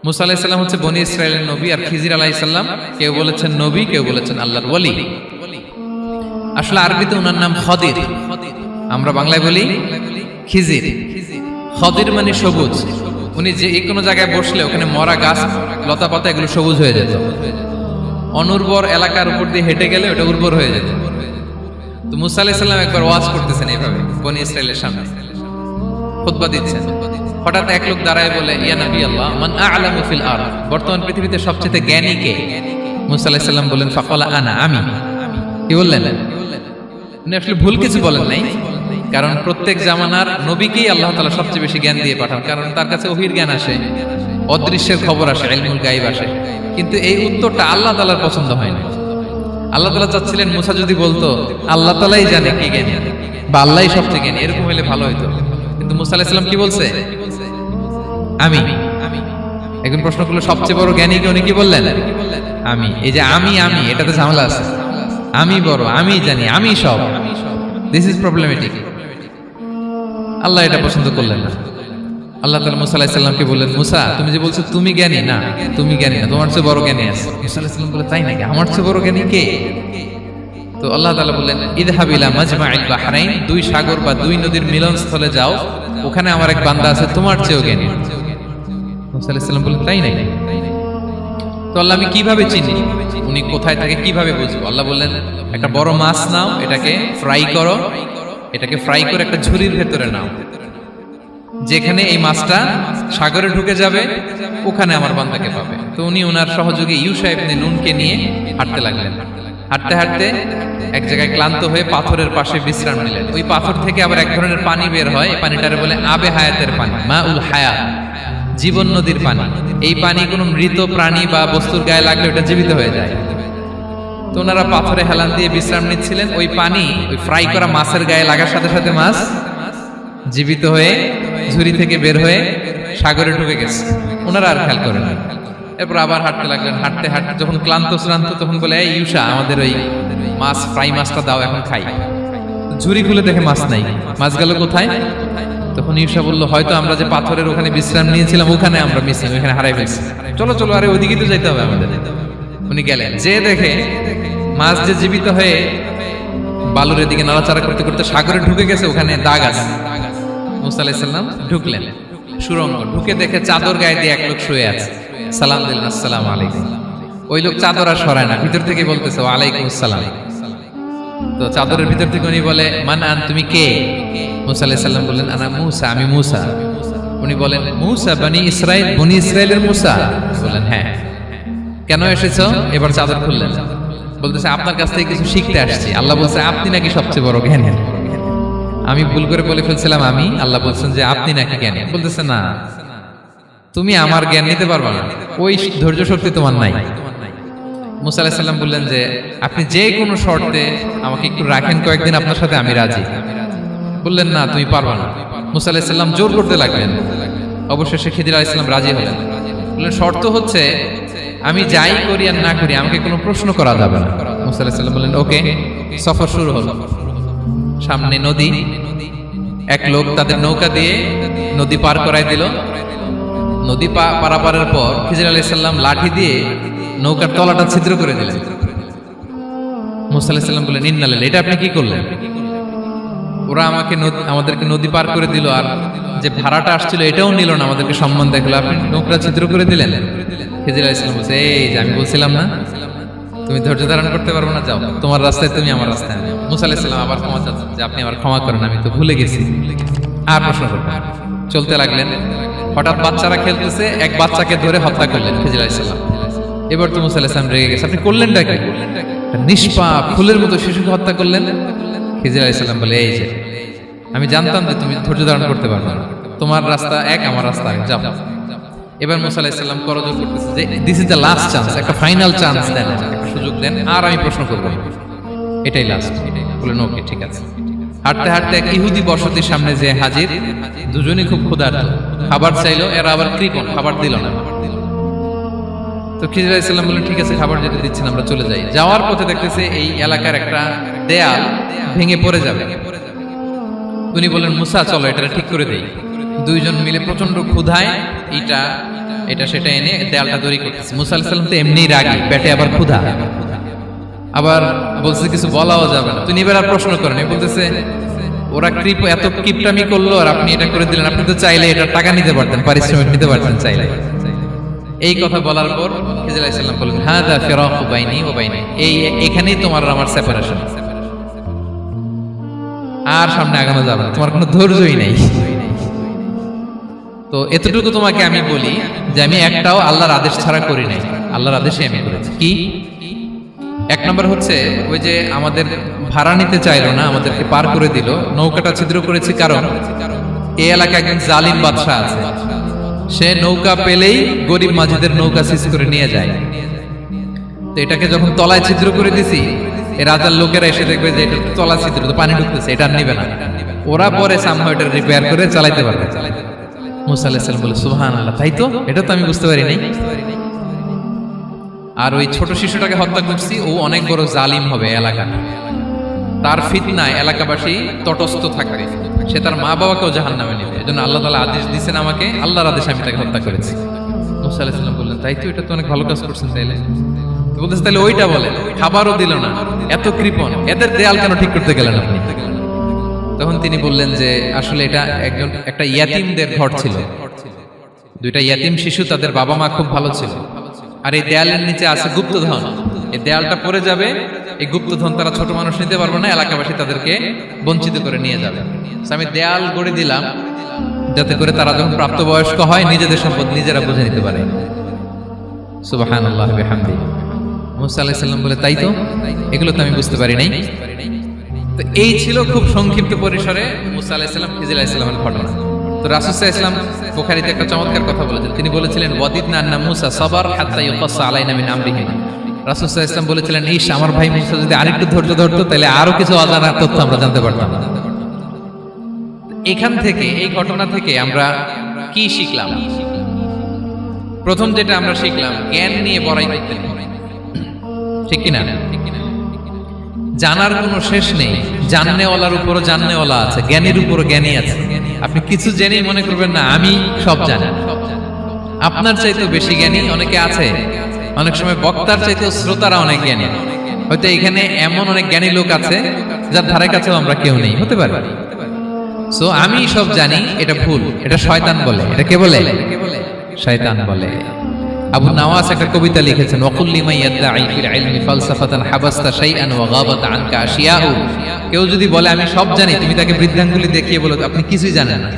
মুসা আলাইহিস সালাম হচ্ছে বনি ইসরাইলের নবী, আর খিজির আলাইহিস সালাম কেউ বলেছেন নবী, কেউ বলেছেন আল্লাহর ওয়ালি। আসলে আরবিতে ওনার নাম খদির, আমরা বাংলায় বলি খিজির। খদির মানে সবুজ। উনি যে কোনো জায়গায় বসলে ওখানে মরা গাছ লতা পাতা এগুলো সবুজ হয়ে যেত, অনুর্বর এলাকার উপর দিয়ে হেঁটে গেলে ওটা উর্বর হয়ে যেত। তো মুসা আলাইহিস সালাম একবার ওয়াজ করতেছেন এইভাবে বনি ইসরাইলের সামনে, খুতবা দিচ্ছেন। হঠাৎ এক লোক দাঁড়ায় বলে, ইয়া নবী আল্লাহ, মান আ'লামু ফিল আরদ, বর্তমান পৃথিবীতে সবচেয়ে জ্ঞানী কে? মুসা আলাইহিস সালাম বললেন, ফাকালা আনা, আমি। কি বললেন? উনি আসলে ভুল কিছু বলেন নাই, কারণ প্রত্যেক জামানার নবীকেই আল্লাহ তাআলা সবচেয়ে বেশি জ্ঞান দিয়ে পাঠান, কারণ তার কাছে ওহীর জ্ঞান আসে, অদৃশ্যের খবর আসে, ইলমুল গায়ব আসে। কিন্তু এই উত্তরটা আল্লাহ তাআলার পছন্দ হয় না। আল্লাহ তাআলা চাচ্ছিলেন মুসা যদি বলতো আল্লাহ তাআলাই জানে কে জ্ঞানী বা আল্লাহই সবচেয়ে জ্ঞানী, এরকম হলে ভালো হতো। কিন্তু মুসা আলাইহিস সালাম কি বলছে? আমি। এখন প্রশ্ন করলো সবচেয়ে বড় জ্ঞানী কে? উনি কি বললেন? আমি। এই যে আমি আমি, এটাতে ঝামেলা আছে। আমি বড়, আমি জানি, আমি সব, দিস ইজ প্রবলেমেটিক। আল্লাহ এটা পছন্দ করলেন না। আল্লাহ তাআলা মুসা আলাইহিস সালামকে বললেন, মুসা তুমি যে বলছো তুমি জ্ঞানী, না তুমি জ্ঞানী না, তোমার চেয়ে বড় জ্ঞানী আছে। মুসা আলাইহিস সালাম বলে, তাই নাকি? আমার চেয়ে বড় জ্ঞানী কে? তো আল্লাহ তাআলা বললেন, ইযহাব ইলা মাজমাইল বাহরাইন, দুই সাগর বা দুই নদীর মিলনস্থলে যাও, ওখানে আমার এক বান্দা আছে তোমার চেয়েও জ্ঞানী। মুসা আলাইহিস সালাম বললেন, তাই নাকি? তো আল্লাহ, আমি কিভাবে চিনি উনি কোথায় থাকে, কিভাবে বুঝবো? আল্লাহ বললেন, একটা বড় মাছ নাও, এটাকে ফ্রাই করো, এটাকে ফ্রাই করে একটা ঝুড়ির ভেতরে নাও, যেখানে এই মাছটা সাগরে ঢুকে যাবে ওখানে আমার বান্দাকে পাবে। তো উনি ওনার সহযোগী ইউশা ইবনে নুনকে নিয়ে হাঁটতে লাগলেন। হাঁটতে হাঁটতে এক জায়গায় ক্লান্ত হয়ে পাথরের পাশে বিশ্রাম নিলেন। ওই পাথর থেকে আবার এক ধরনের পানি বের হয়, এই পানিটারে বলে আবে হায়াতের পানি, মাউল হায়াত, জীবন নদীর পানি। এই পানি কোনো মৃত প্রাণী বা বস্তুর গায়ে লাগলে ওটা জীবিত হয়ে যায়। তো ওনারা পাথরে হেলান দিয়ে বিশ্রাম নিচ্ছিলেন। ওই পানি ওই ফ্রাই করা মাছের গায়ে লাগার সাথে সাথে মাছ জীবিত হয়ে ঝুড়ি থেকে বের হয়ে সাগরে ঢুকে গেছে। ওনারা আর খেয়াল করেন না। এরপর আবার হাঁটতে লাগলেন। হাঁটতে হাঁটতে যখন ক্লান্ত শ্রান্ত, তখন বলে, এই ইউশা, আমাদের ওই মাছ ফ্রাই মাছটা দাও, এখন খাই। ঝুড়ি খুলে দেখে মাছ নাই। মাছ গেল কোথায়? তখন ইউশা বলল, হয়তো আমরা যে পাথরের ওখানে বিশ্রাম নিয়েছিলাম ওখানে আমরা মিসিং, ওখানে হারাই ফেলছি। চলো চলো, আরে ওইদিকে তো যাইতে হবে আমাদের। উনি গেলেন, যে দেখে মাছ যে জীবিত হয়ে বালুর দিকে নাড়াচাড়া করতে করতে সাগরে ঢুকে গেছে, ওখানে দাগ আছে। মুসা আলাইহিস সালাম ঢুকলেন সুরঙ্গ, ঢুকে দেখে চাদর গায়ে দিয়ে এক লোক শুয়ে আছে। সালাম দিলেন, আসসালামু আলাইকুম। ওই লোক চাদর আর সরায় না, ভিতর থেকে বলতেছে, ওয়ালাইকুম আসসালাম। তো চাদরের ভিতর থেকে উনি বলে, মান আন, তুমি কে? মুসা আলাইহিস সালাম বললেন, আনা মুসা, আমি মুসা। উনি বলেন, মুসা বনি ইসরাইল, বনি ইসরাইলের মুসা? বললেন, হ্যাঁ। কেন এসেছো? এবার চাদর খুললেন। বলতেছে, আপনার কাছ থেকে কিছু শিখতে আসছি। আল্লাহ বলছে, আপনি নাকি সবচেয়ে বড় জ্ঞানী। আমি ভুল করে বলে ফেলছিলাম আমি। আল্লাহ বলছেন যে আপনি নাকি জ্ঞানী। বলতেছে, না, তুমি আমার জ্ঞান নিতে পারবা না, ওই ধৈর্য শক্তি তোমার নাই। মুসা আলাইহিস সালাম বললেন যে, আপনি যে কোনো শর্তে আমাকে একটু রাখেন কয়েকদিন, আপনার সাথে আমি রাজি। বললেন, না, তুমি পারবা না। মুসা আলাইহিস সালাম জোর করতে লাগলেন। অবশেষে খিদির আলাইহিস সালাম রাজি হলেন। বললেন, শর্ত হচ্ছে আমি যাই করি আর না করি আমাকে কোনো প্রশ্ন করা যাবে না। মুসা আলাইহিস সালাম বললেন, ওকে। সফর শুরু হলো। সামনে নদী, এক লোক তাদের নৌকা দিয়ে নদী পার করাই দিল। নদী পারাপারের পর খিজির আলাইহিস সালাম লাঠি দিয়ে নৌকার তলাটা ছিদ্র করে দিলেন। মুসা আলাইহিস সালাম বললেন, ইন্না লিল্লাহি, এটা আপনি কি করলেন? ওরা আমাদেরকে নদী পার করে দিল, আর যে ভাড়াটা আসছিল এটাও নিল না, আমাদেরকে সম্মান দেখালো, আপনি নৌকা ছিদ্র করে দিলেন। খিজির আলাইহিস সালাম বলছে, এই যে আমি বলছিলাম না তুমি ধৈর্য ধারণ করতে পারবো না, যাও, তোমার রাস্তায় তুমি, আমার রাস্তায় আমি। মুসা আলাইহিস সালাম আবার ক্ষমা চাচ্ছেন যে, আপনি আমার ক্ষমা করেন, আমি তো ভুলে গেছি, আর প্রশ্ন করবেন। চলতে লাগলেন। হঠাৎ বাচ্চারা খেলতেছে, এক বাচ্চাকে ধরে হত্যা করলেন খিজির আলাইহিস সালাম। এবার তো মুসা আলাইহিস সালাম রেগে গেছে, আপনি করলেনটা কি? নিষ্পাপ ফুলের মতো শিশুকে হত্যা করলেন। খিজির আলাইহিস সালাম বলে, এই যে আমি জানতাম যে তুমি ধৈর্য ধারণ করতে পারবে না, তোমার রাস্তা এক, আমার রাস্তা এক, যাও। এবার মুসা আলাইহিস সালাম করজোর করতেছে যে, this is the last chance, একটা ফাইনাল চান্স দেন, একটা সুযোগ দেন, আর আমি প্রশ্ন করব, এটাই লাস্ট। বললেন, ওকে, ঠিক আছে। হাঁটতে হাঁটতে এক ইহুদি বসতির সামনে যে হাজির, দুজনই খুব ক্ষুধার্ত, খাবার চাইলো, এরা আবার কৃপণ, খাবার দিল না। তো খিজির আলাইহিস সালাম বললেন, ঠিক আছে, খাবার যেতে দিচ্ছেন, আমরা চলে যাই। যাওয়ার পথে দেখতেছে এই এলাকার একটা দেয়াল ভেঙে পড়ে যাবে। উনি বললেন, মুসা চলো এটা ঠিক করে দেই। দুইজন মিলে প্রচন্ড ক্ষুধায় এটা এটা সেটা এনে দেয়ালটা তৈরি করতেছে। মুসা আলাইহিস সালাম তো এমনিই রাগী, পেটে আবার ক্ষুধা, আবার বলছে কিছু বলাও যাবে না। তিনি এবার আর প্রশ্ন করেন, বলতেছে ওরা এত কিপটামি করলো আর আপনি এটা করে দিলেন, আপনি তো চাইলে এটা টাকা নিতে পারতেন, পারিশ্রমিক নিতে পারতেন চাইলে। এই কথা বলার পর খিজির আলাইহিস সালাম বললেন, হাদা ফিরাকু বাইনি ওয়া বাইনি, এখানেই তোমার আর আমার সেপারেশন, আর সামনে আগানো যাবে না, তোমার কোনো ধৈর্যই নেই। তো এতটুকু তোমাকে আমি বলি যে আমি একটাও আল্লাহর আদেশ ছাড়া করি নাই, আল্লাহর আদেশে আমি করেছি। কি? এক নম্বর হচ্ছে ওই যে আমাদের ভাড়া নিতে চাইলো না, আমাদেরকে পার করে দিল, নৌকাটা ছিদ্র করেছি কারণ এই এলাকায় একজন জালিম বাদশা আছে, সে নৌকা পেলেই গরিব মাঝিদের নৌকা সিজ করে নিয়ে যায়। তো এটাকে যখন তলায় ছিদ্র করে দিছি, এই রাজার লোকেরা এসে দেখবে যে এটা তলা ছিদ্র, তো পানি ঢুকতেছে, এটা নিবে না, ওরা পরে সামহাও এটা রিপেয়ার করে চালাইতে পারবে। মুসা আলাইহিস সালাম বলে, সুবহানাল্লাহ, তাই তো, এটা তো আমি বুঝতে পারি নাই। আর ওই ছোট শিশুটাকে হত্যা করছি, ও অনেক বড় জালিম হবে এলাকা, তার ফিতনায় এলাকাবাসী তটস্থ থাকবে, সে তার মা বাবাকেও জাহান্নামে নেবে, এজন্য আল্লাহ তাআলা আদেশ দিয়েছেন আমাকে, আল্লাহর আদেশে আমি তাকে হত্যা করেছি। মুসা আলাইহিস সালাম বললেন, তাই তো, এটা তো অনেক ভালো কাজ করছেন। তাইলে বলতেছে, তাহলে ওইটা বলে, খাবারও দিল না, এত কৃপণ, এদের দেয়াল কেন ঠিক করতে গেলেন আপনি? তখন তিনি বললেন যে আসলে এটা একটা ইয়াতিমদের ঘর ছিল, দুইটা ইয়াতিম শিশু, তাদের বাবা মা খুব ভালো ছিল, আর এই দেয়ালের নিচে আছে গুপ্তধন, এই দেয়ালটা পড়ে যাবে, এই গুপ্তধন তারা ছোট মানুষ নিতে পারবে না, এলাকাবাসী তাদেরকে বঞ্চিত করে নিয়ে যাবে। আমি দেয়াল গড়ে দিলাম যাতে করে তারা যখন প্রাপ্তবয়স্ক হয় নিজেদের সম্পদ নিজেরা বুঝে নিতে পারে। সুবহানাল্লাহ ওয়া বিহামদিহি। মুসা আলাইহিস সালাম বলে, তাই তো, এগুলো তো আমি বুঝতে পারি নাই। তো এই ছিল খুব সংক্ষিপ্ত পরিসরে মুসা আলাইহিস সালাম খিজির আলাইহিস সালামের ঘটনা। তো রাসূল সাল্লাল্লাহু আলাইহি ওয়াসাল্লাম বুখারীতে একটা চমৎকার কথা বলেছেন, তিনি বলেছিলেন, ওয়াদিদনা আন্না মুসা সাবার হাত্তা ইউকাসসা আলাইনা মিন আমরিহি। রাসূল সাল্লাল্লাহু আলাইহি ওয়াসাল্লাম বলেছিলেন, ইস, আমার ভাই মুসা যদি আরেকটু ধৈর্য ধরতো তাহলে আরো কিছু অজানা তথ্য আমরা জানতে পারতাম। এখান থেকে, এই ঘটনা থেকে আমরা কি শিখলাম? প্রথম যেটা আমরা শিখলাম, জ্ঞান নিয়ে বড়াই করতে নেই, ঠিক কিনা? জানার কোনো শেষ নেই, জাননেওয়ালার উপরও জাননেওয়ালা আছে, জ্ঞানীর উপরও জ্ঞানী আছে। আপনি কিছু জেনেই মনে করবেন না আমি সব জানি, আপনার চাইতেও বেশি জ্ঞানী অনেকে আছে। অনেক সময় বক্তার চাইতেও শ্রোতারা অনেক জ্ঞানী। হয়তো এখানে এমন অনেক জ্ঞানী লোক আছে যার ধারে কাছেও আমরা কেউ নেই, হতে পারে। সো আমি সব জানি, এটা ভুল, এটা শয়তান বলে। এটা কে বলে? শয়তান বলে। আবু নাওয়াস একটা কবিতা লিখেছেন, ওয়াকুল্লি মান ইয়াদঈ ফিল ইলমি ফালসাফাতান হাবাসতা শাইআন ওয়া গাবাত আনকা আশিয়াউ। কেউ যদি বলে আমি সব জানি, তুমি তাকে বৃদ্ধাঙ্গুলি দেখিয়ে বলো আপনি কিছুই জানেন না,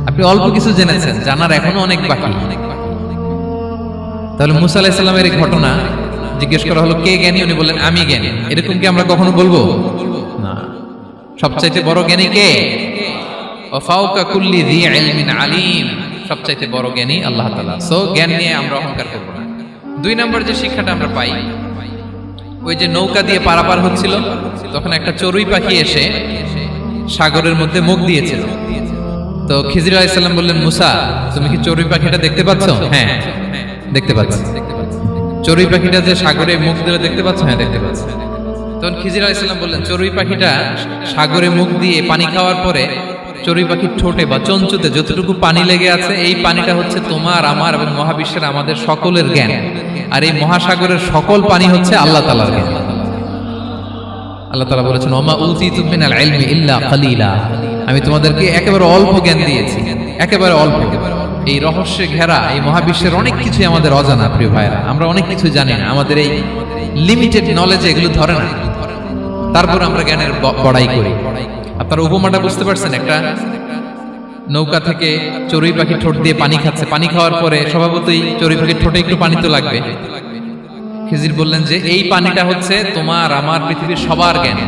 আপনি অল্প কিছু জেনেছেন, জানার এখনো অনেক বাকি। তাহলে মুসা আলাইহিস সালামের এই ঘটনা জিজ্ঞেস করা হলো কে জ্ঞানী, উনি বললেন আমি জ্ঞানী। এরকম কি আমরা কখনো বলবো? না। সবচাইতে বড় জ্ঞানী কে? ওয়া ফাওকা কুল্লি যী ইলমিন আলিম। সবচাইতে বড় জ্ঞানী আল্লাহ তাআলা। সো জ্ঞান নিয়ে আমরা অহংকার করব না। দুই নম্বর যে শিক্ষাটা আমরা পাই, ওই যে নৌকা দিয়ে পারাপার হচ্ছিল, তখন একটা চড়ুই পাখি এসে সাগরের মধ্যে মুখ দিয়েছিল। তো খিজির আলাইহিস সালাম বললেন, মুসা, তুমি কি চড়ুই পাখিটা দেখতে পাচ্ছ? হ্যাঁ, দেখতে পাচ্ছি। চড়ুই পাখিটা যে সাগরে মুখ দিলে দেখতে পাচ্ছ? হ্যাঁ, দেখতে পাচ্ছি। তখন খিজির আলাইহিস সালাম বললেন, চড়ুই পাখিটা সাগরে মুখ দিয়ে পানি খাওয়ার পরে চড়ুই পাখির ঠোঁটে বা চঞ্চুতে যতটুকু পানি লেগে আছে, এই পানিটা হচ্ছে তোমার, আমার এবং মহাবিশ্বের আমাদের সকলের জ্ঞান। আর এই মহাসাগরের সকল পানি হচ্ছে আল্লাহ তাআলার জ্ঞান। আল্লাহ তাআলা বলেছেন, ওমা উতিতু মিনাল ইলমি ইল্লা কালিলা। আমি তোমাদেরকে একেবারে অল্প জ্ঞান দিয়েছি, একেবারে অল্প। এই রহস্যে ঘেরা এই মহাবিশ্বের অনেক কিছু আমাদের অজানা। প্রিয় ভাইরা, আমরা অনেক কিছু জানি না, আমাদের এই লিমিটেড নলেজে এগুলো ধরে না, তারপর আমরা জ্ঞানের বড়াই করি। আপনারা উপমাটা বুঝতে পারছেন? একটা নৌকা থেকে চড়ুই পাখি ঠোঁট দিয়ে পানি খাচ্ছে, পানি খাওয়ার পরে স্বভাবতই চড়ুই পাখির ঠোঁটে একটু পানি তো লাগবে। খিজির বললেন যে এই পানিটা হচ্ছে তোমার, আমার, পৃথিবীর সবার জ্ঞান,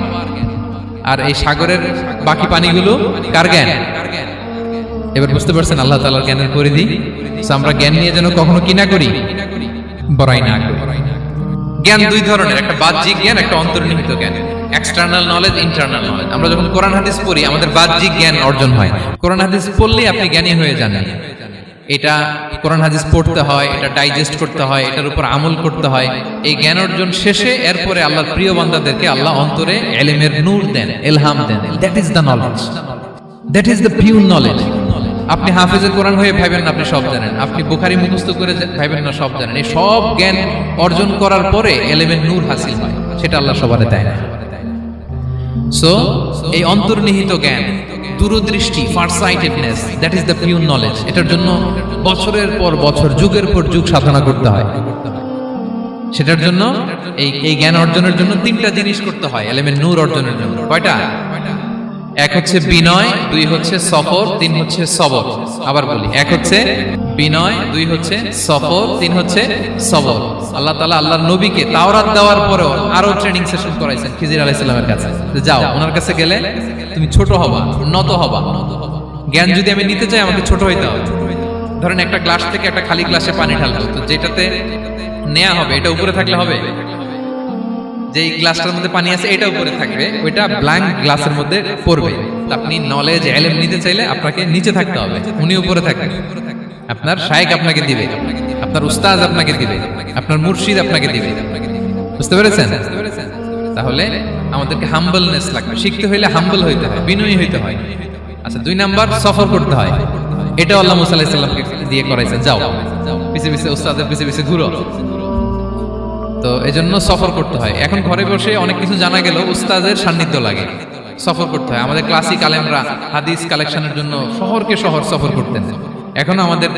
আর এই সাগরের বাকি পানিগুলো কার জ্ঞান? এবার বুঝতে পারছেন আল্লাহ তাআলার জ্ঞানের পরিধি। আমরা জ্ঞান নিয়ে যেন কখনো কি না করি, বড়াই না করি। জ্ঞান দুই ধরনের, একটা বাহ্যিক জ্ঞান, একটা অন্তর্নিহিত জ্ঞান। External knowledge, internal knowledge. আমরা যখন কোরআন হাদিস পড়ি আমাদের বাহ্যিক জ্ঞান অর্জন হয়। কোরআন হাদিস পড়লেই আপনি জ্ঞানী হয়ে যান। এটা কোরআন হাদিস পড়তে হয়, এটা ডাইজেস্ট করতে হয়, এটার উপর আমল করতে হয়। এই জ্ঞান অর্জন শেষে এরপরে আল্লাহর প্রিয় বান্দাদেরকে আল্লাহ অন্তরে ইলমের নূর দেন, ইলহাম দেন। That is the knowledge, that is the pure knowledge. আপনি হাফেজে কোরআন হয়ে ভাবেন না আপনি সব জানেন, আপনি বুখারী মুখস্থ করে ভাবেন না সব জানেন। এই সব জ্ঞান অর্জন করার পরে এলেমের নূর হাসিল হয়, সেটা আল্লাহ সবারে দেয় না। সো এই অন্তর্নিহিত জ্ঞান, দূরদৃষ্টি, farsightedness, that is the pure knowledge. এটার জন্য বছরের পর বছর, যুগের পর যুগ সাধনা করতে হয়। সেটার জন্য এই জ্ঞান অর্জনের জন্য তিনটা জিনিস করতে হয় এলেমের নূর অর্জনের জন্য। কয়টা? এক হচ্ছে বিনয়, দুই হচ্ছে সফর, তিন হচ্ছে সবর। আবার বলি, এক হচ্ছে বিনয়, দুই হচ্ছে সফর, তিন হচ্ছে সবর। আল্লাহ তাআলা আল্লাহর নবীকে তাওরাত দেওয়ার পরেও আরো ট্রেনিং সেশন করাইছেন খিজির আলাইহিস সালামের কাছে। যাও, ওনার কাছে গেলে তুমি ছোট হবা, নত হবা। জ্ঞান যদি আমি নিতে চাই আমাকে ছোট হইতে হবে। ধরেন একটা গ্লাস থেকে একটা খালি গ্লাসে পানি ঢালবো, তো যেটাতে নেওয়া হবে এটা উপরে থাকলে হবে? যে গ্লাসটার মধ্যে পানি আছে এটা উপরে থাকবে, ওইটা ব্ল্যাঙ্ক গ্লাসের মধ্যে পড়বে। আপনি নলেজ ইলম নিতে চাইলে আপনাকে নিচে থাকতে হবে, উনি উপরে থাকবেন। আপনার শায়েখ আপনাকে দিবে, আপনার উস্তাদ আপনাকে দিবে, আপনার মুর্শিদ আপনাকে দিবে। বুঝতে পেরেছেন? তাহলে আমাদেরকে হাম্বলনেস লাগবে, শিখতে হইলে হাম্বল হইতে হয়, বিনয়ী হইতে হয়। আচ্ছা, দুই নাম্বার সফর করতে হয়। এটা আল্লাহ মুসা আলাইহিস সালামকে দিয়ে করাইছেন, যাও পিছে পিছে উস্তাদের পিছে পিছে ঘুরো। তো এজন্য সফর করতে হয়। এখন ঘরে বসে অনেক কিছু জানা গেল, উস্তাদের সান্নিধ্য লাগে, সফর করতে হয়। আমাদের ক্লাসিক আলেমরা হাদিস কালেকশনের জন্য শহরকে শহর সফর করতেন। এখন আমাদের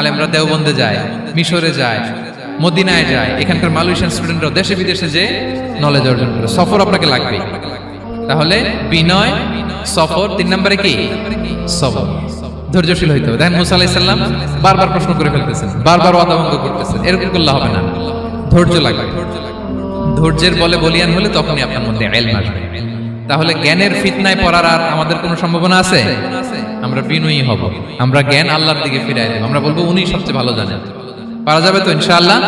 আলেমরা দেওবন্দে যায়, মিশরে যায়, মদিনায় যায়। এখানকার মালয়েশিয়ান স্টুডেন্টরা দেশে বিদেশে যে নলেজ অর্জন করে। সফর আপনাকে লাগবে। তাহলে বিনয়, সফর, তিন নম্বরে কি? সবর। ধৈর্যশীল হইতে হবে। দেখেন মুসা আলাইহিস সালাম বারবার প্রশ্ন করে ফেলতেছেন, বারবার ওয়াদাভঙ্গ করতেছেন। এরকম করলে হবে না, ধৈর্য লাগবে। ধৈর্যের বলে বলিয়ান হলে তখনই আপনার মধ্যে ইলম আসবে। তাহলে জ্ঞানের ফিতনায় পড়ার আর আমাদের কোনো সম্ভাবনা আছে? আমরা বিনয়ী হব, আমরা জ্ঞান আল্লাহর দিকে ফিরাই দেব, আমরা বলবো উনি সবচেয়ে ভালো জানেন। পারা যাবে তো ইনশাআল্লাহ?